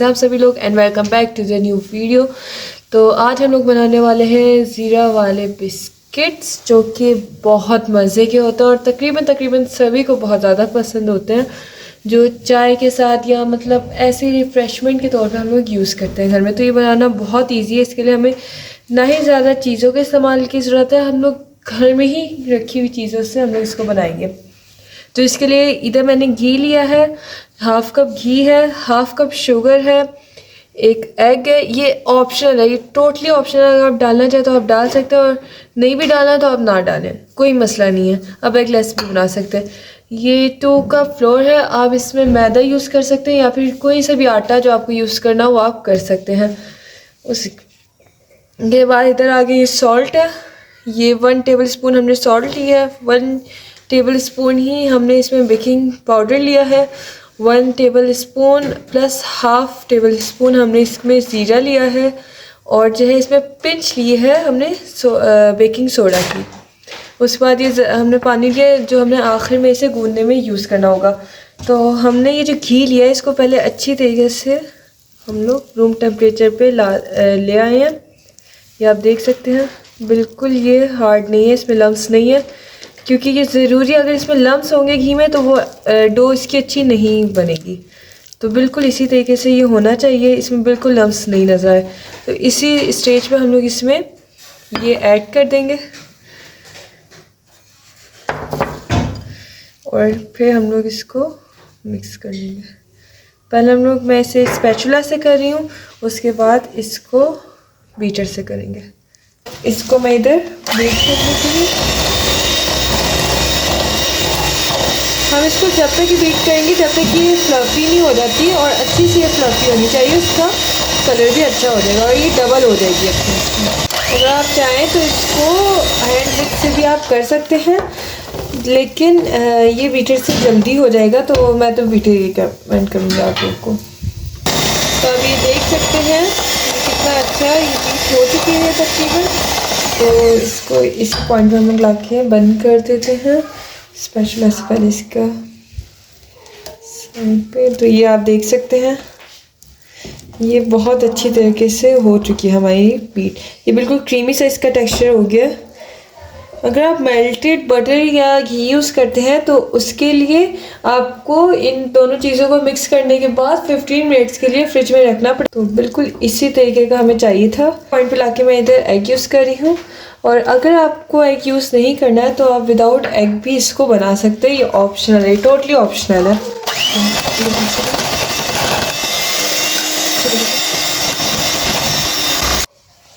आप सभी लोग and welcome back to the new video. तो आज हम लोग बनाने वाले हैं ज़ीरा वाले बिस्किट्स जो कि बहुत मज़े के होते हैं और तकरीबन सभी को बहुत ज़्यादा पसंद होते हैं, जो चाय के साथ या मतलब ऐसे रिफ़्रेशमेंट के तौर पर हम लोग यूज़ करते हैं घर में। तो ये बनाना बहुत ईजी है, इसके लिए हमें ना ही ज़्यादा चीज़ों के इस्तेमाल की ज़रूरत है, हम लोग घर में ही रखी हुई चीज़ों से हम लोग इसको बनाएंगे। तो इसके लिए इधर मैंने घी लिया है, हाफ़ कप घी है, हाफ़ कप शुगर है, एक एग है। ये ऑप्शनल है, ये टोटली ऑप्शनल है। अगर आप डालना चाहें तो आप डाल सकते हैं और नहीं भी डालना तो आप ना डालें, कोई मसला नहीं है। आप एग लेस भी बना सकते हैं। ये 2 कप फ्लोर है, आप इसमें मैदा यूज़ कर सकते हैं या फिर कोई सा भी आटा जो आपको यूज़ करना हो वो आप कर सकते हैं। उसके बाद इधर आगे ये सॉल्ट है, ये 1 टेबल स्पून हमने सॉल्ट लिया है। 1 टेबल स्पून ही हमने इसमें बेकिंग पाउडर लिया है। 1 table spoon plus half table spoon हमने इसमें ज़ीरा लिया है और जो है इसमें पिंच ली है हमने बेकिंग सोडा की। उसके बाद ये हमने पानी लिया जो हमने आखिर में इसे गूंदने में यूज़ करना होगा। तो हमने ये जो घी लिया है इसको पहले अच्छी तरीके से हम लोग रूम टेम्परेचर पे ले आए हैं। ये आप देख सकते हैं, बिल्कुल ये हार्ड नहीं है, इसमें लम्स नहीं है, क्योंकि ये ज़रूरी है। अगर इसमें लम्स होंगे घी में तो वो डो इसकी अच्छी नहीं बनेगी। तो बिल्कुल इसी तरीके से ये होना चाहिए, इसमें बिल्कुल लम्स नहीं नज़र आए। तो इसी स्टेज पे हम लोग इसमें ये ऐड कर देंगे और फिर हम लोग इसको मिक्स कर लेंगे। पहले हम लोग, मैं इसे स्पैचुला से कर रही हूँ, उसके बाद इसको बीटर से करेंगे। इसको मैं इधर बीट कर लेती हूँ। हम इसको जब तक ही बीट करेंगे जब तक ये फ्लफी नहीं हो जाती और अच्छी सी ये फ्लफी होनी चाहिए, उसका कलर भी अच्छा हो जाएगा और ये डबल हो जाएगी अपनी। अगर आप चाहें तो इसको हैंड विक से भी आप कर सकते हैं, लेकिन ये बीटर से जल्दी हो जाएगा, तो मैं तो बीटर ही रिकमेंड करूँगा आप लोग को। तो अब ये देख सकते हैं कितना अच्छा ये बीट हो चुकी है तकरीबन। तो इसको इस पॉइंट पर हम लोग ला के बंद कर देते हैं स्पैचुला से पहले इसका साइड पे। तो ये आप देख सकते हैं ये बहुत अच्छी तरीके से हो चुकी है हमारी बीट। ये बिल्कुल क्रीमी सा इसका टेक्सचर हो गया। अगर आप मेल्टेड बटर या घी यूज़ करते हैं तो उसके लिए आपको इन दोनों चीज़ों को मिक्स करने के बाद 15 मिनट्स के लिए फ्रिज में रखना पड़ता। तो बिल्कुल इसी तरीके का हमें चाहिए था। पॉइंट पे लाके मैं इधर एग यूज़ कर रही हूँ, और अगर आपको एग यूज़ नहीं करना है तो आप विदाउट एग भी इसको बना सकते हैं। ये ऑप्शनल है, टोटली ऑप्शनल है।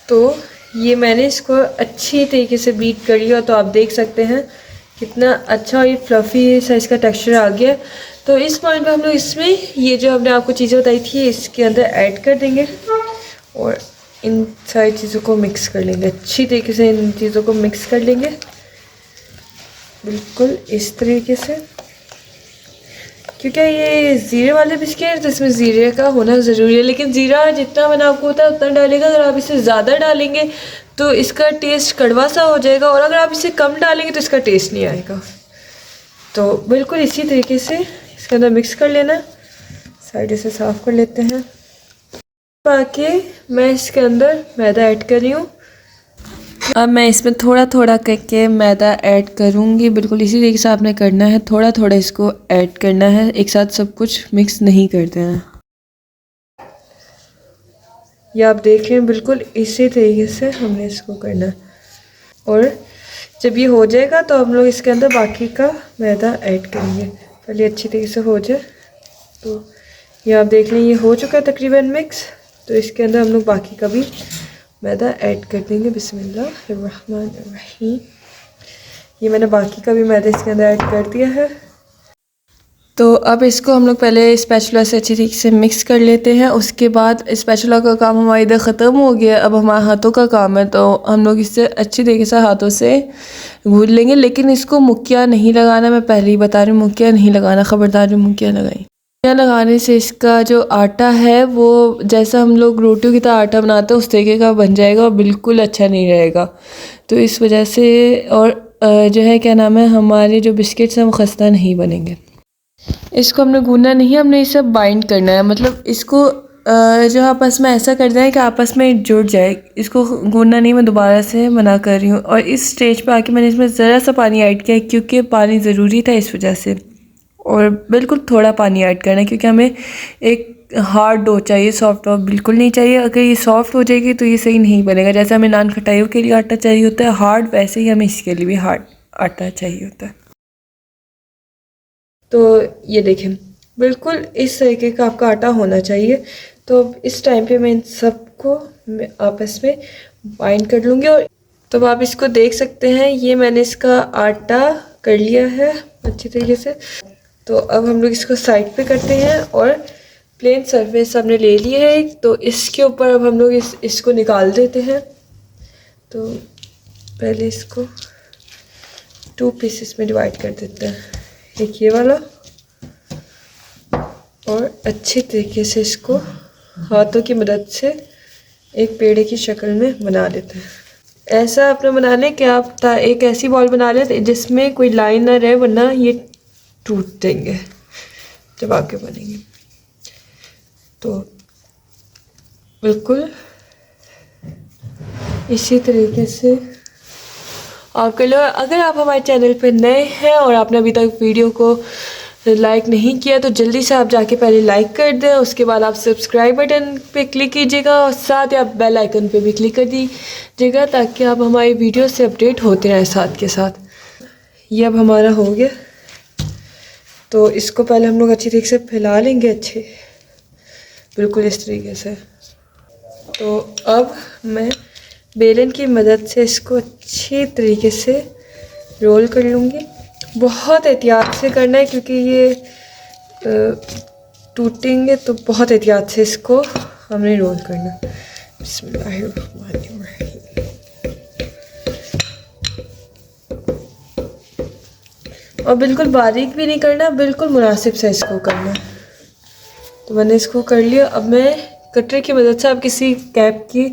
तो ये मैंने इसको अच्छी तरीके से बीट कर लिया, तो आप देख सकते हैं कितना अच्छा ये फ्लफ़ी सा इसका टेक्सचर आ गया। तो इस पॉइंट पे हम लोग इसमें ये जो हमने आपको चीज़ें बताई थी इसके अंदर ऐड कर देंगे और इन सारी चीज़ों को मिक्स कर लेंगे। अच्छी तरीके से इन चीज़ों को मिक्स कर लेंगे बिल्कुल इस तरीके से, क्योंकि ये ज़ीरे वाले बिस्किट तो इसमें ज़ीरे का होना ज़रूरी है। लेकिन ज़ीरा जितना मैंने आपको होता है उतना डालेगा। अगर आप इसे ज़्यादा डालेंगे तो इसका टेस्ट कड़वा सा हो जाएगा, और अगर आप इसे कम डालेंगे तो इसका टेस्ट नहीं आएगा। तो बिल्कुल इसी तरीके से इसके अंदर मिक्स कर लेना। साइड से साफ़ कर लेते हैं। बाकी मैं इसके अंदर मैदा ऐड कर रही हूँ। अब मैं इसमें थोड़ा थोड़ा करके मैदा ऐड करूँगी। बिल्कुल इसी तरीके से आपने करना है, थोड़ा थोड़ा इसको ऐड करना है, एक साथ सब कुछ मिक्स नहीं करते हैं। ये आप देख रहे हैं बिल्कुल इसी तरीके से हमने इसको करना है। और जब ये हो जाएगा तो हम लोग इसके अंदर बाकी का मैदा ऐड करेंगे। पहले अच्छी तरीके से हो जाए। तो ये आप देख लें ये हो चुका है तकरीबन मिक्स। तो इसके अंदर हम लोग बाकी का भी मैदा ऐड कर देंगे। बिस्मिल्लाहिर्रहमानिर्रहीम। ये मैंने बाकी का भी मैदा इसके अंदर ऐड कर दिया है। तो अब इसको हम लोग पहले स्पैचुला से अच्छी तरीके से मिक्स कर लेते हैं। उसके बाद स्पैचुला का काम हमारा इधर ख़त्म हो गया, अब हमारे हाथों का काम है। तो हम लोग इससे अच्छी तरीके से हाथों से गूंद लेंगे, लेकिन इसको मुक्किया नहीं लगाना। मैं पहले ही बता रही हूँ, मुक्किया नहीं लगाना, ख़बरदार जो मुक्किया लगाई। लगाने से इसका जो आटा है वो जैसा हम लोग रोटियों की तरह आटा बनाते हैं उस तरीके का बन जाएगा और बिल्कुल अच्छा नहीं रहेगा। तो इस वजह से, और जो है क्या नाम है, हमारे जो बिस्किट्स हैं वो खस्ता नहीं बनेंगे। इसको हमने गूंदना नहीं है, हमने इसे बाइंड करना है। मतलब इसको जो आपस में ऐसा कर दें कि आपस में जुड़ जाए, इसको गूंदना नहीं, मैं दोबारा से मना कर रही हूँ। और इस स्टेज पे आके मैंने इसमें ज़रा सा पानी ऐड किया क्योंकि पानी ज़रूरी था इस वजह से, और बिल्कुल थोड़ा पानी ऐड करना है क्योंकि हमें एक हार्ड डो चाहिए, सॉफ्ट डो बिल्कुल नहीं चाहिए। अगर ये सॉफ्ट हो जाएगी तो ये सही नहीं बनेगा। जैसे हमें नान खटाइयों के लिए आटा चाहिए होता है हार्ड, वैसे ही हमें इसके लिए भी हार्ड आटा चाहिए होता है। तो ये देखें बिल्कुल इस तरीके का आपका आटा होना चाहिए। तो इस टाइम पे मैं इन सबको आपस में बाइंड कर लूँगी। और तो आप इसको देख सकते हैं, ये मैंने इसका आटा कर लिया है अच्छी तरीके से। तो अब हम लोग इसको साइड पे करते हैं और प्लेन सरफेस हमने ले लिया है एक, तो इसके ऊपर अब हम लोग इसको निकाल देते हैं। तो पहले इसको 2 पीसेस में डिवाइड कर देते हैं, एक ये वाला, और अच्छे तरीके से इसको हाथों की मदद से एक पेड़े की शक्ल में बना लेते हैं। ऐसा अपने बना लें कि आप एक ऐसी बॉल बना लें जिसमें कोई लाइन ना रहे, वरना ये टूट देंगे जब आगे बनेंगे। तो बिल्कुल इसी तरीके से आप कर लो। अगर आप हमारे चैनल पर नए हैं और आपने अभी तक वीडियो को लाइक नहीं किया तो जल्दी से आप जाके पहले लाइक कर दें, उसके बाद आप सब्सक्राइब बटन पे क्लिक कीजिएगा और साथ ही आप बेल आइकन पे भी क्लिक कर दीजिएगा ताकि आप हमारी वीडियो से अपडेट होते रहें साथ के साथ। ये अब हमारा हो गया। तो इसको पहले हम लोग अच्छी तरीके से फैला लेंगे, अच्छे बिल्कुल इस तरीके से। तो अब मैं बेलन की मदद से इसको अच्छी तरीके से रोल कर लूँगी। बहुत एहतियात से करना है क्योंकि ये टूटेंगे, तो बहुत एहतियात से इसको हमने रोल करना। बिस्मिल्लाहिर्रहमानिर्रहीम। और बिल्कुल बारीक भी नहीं करना, बिल्कुल मुनासिब से इसको करना। तो मैंने इसको कर लिया। अब मैं कटर की मदद से, आप किसी कैप की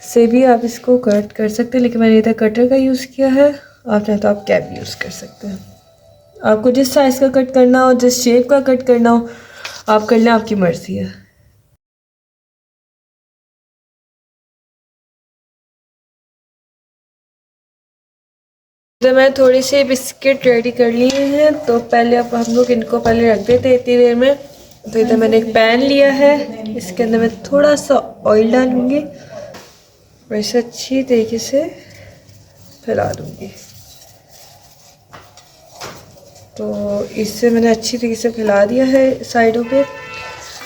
से भी आप इसको कट कर सकते हैं, लेकिन मैंने इधर कटर का यूज़ किया है। आप चाहें तो आप कैप यूज़ कर सकते हैं। आपको जिस साइज़ का कट करना हो, जिस शेप का कट करना हो आप कर लें, आपकी मर्ज़ी है। तो मैं थोड़े से बिस्किट रेडी कर लिए हैं। तो पहले अब हम लोग इनको पहले रख देते हैं इतनी देर में। तो इधर मैंने एक पैन लिया है, इसके अंदर मैं थोड़ा सा ऑयल डालूँगी और इसे अच्छी तरीके से फैला दूँगी। तो इससे मैंने अच्छी तरीके से फैला दिया है साइडों पे।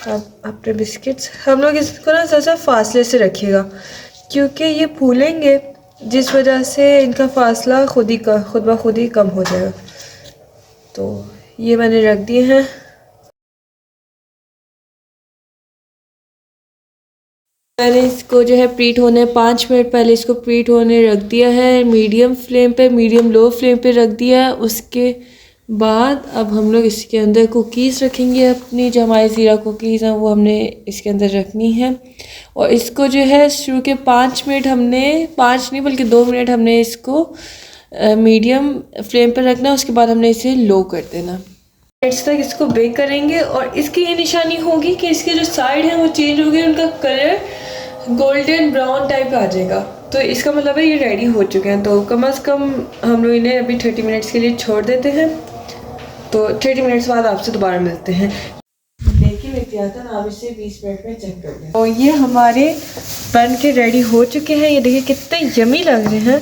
अब अपने बिस्किट्स हम लोग इसको ना ज़रा फासले से रखिएगा क्योंकि ये फूलेंगे, जिस वजह से इनका फासला खुद ब खुद ही कम हो जाएगा। तो ये मैंने रख दिए हैं। मैंने इसको जो है प्रीट होने 5 मिनट पहले इसको प्रीट होने रख दिया है, मीडियम फ्लेम पे, मीडियम लो फ्लेम पे रख दिया है। उसके बाद अब हम लोग इसके अंदर कुकीज़ रखेंगे। अपनी जो हमारी ज़ीरा कुकीज़ हैं वो हमने इसके अंदर रखनी है। और इसको जो है शुरू के 5 मिनट हमने, 5 नहीं बल्कि 2 मिनट हमने इसको मीडियम फ्लेम पर रखना। उसके बाद हमने इसे लो कर देना। मिनट्स तक इसको बेक करेंगे और इसकी ये निशानी होगी कि इसके जो साइड हैं वो चेंज हो गए, उनका कलर गोल्डन ब्राउन टाइप आ जाएगा। तो इसका मतलब है ये रेडी हो चुके हैं। तो कम से कम हम लोग इन्हें अभी 30 मिनट्स के लिए छोड़ देते हैं। तो 30 मिनट्स बाद आपसे दोबारा मिलते हैं। लेकिन एहतियातन आप इसे 20 मिनट में चेक कर लें। तो ये हमारे बन के रेडी हो चुके हैं। ये देखिए कितने यमी लग रहे हैं।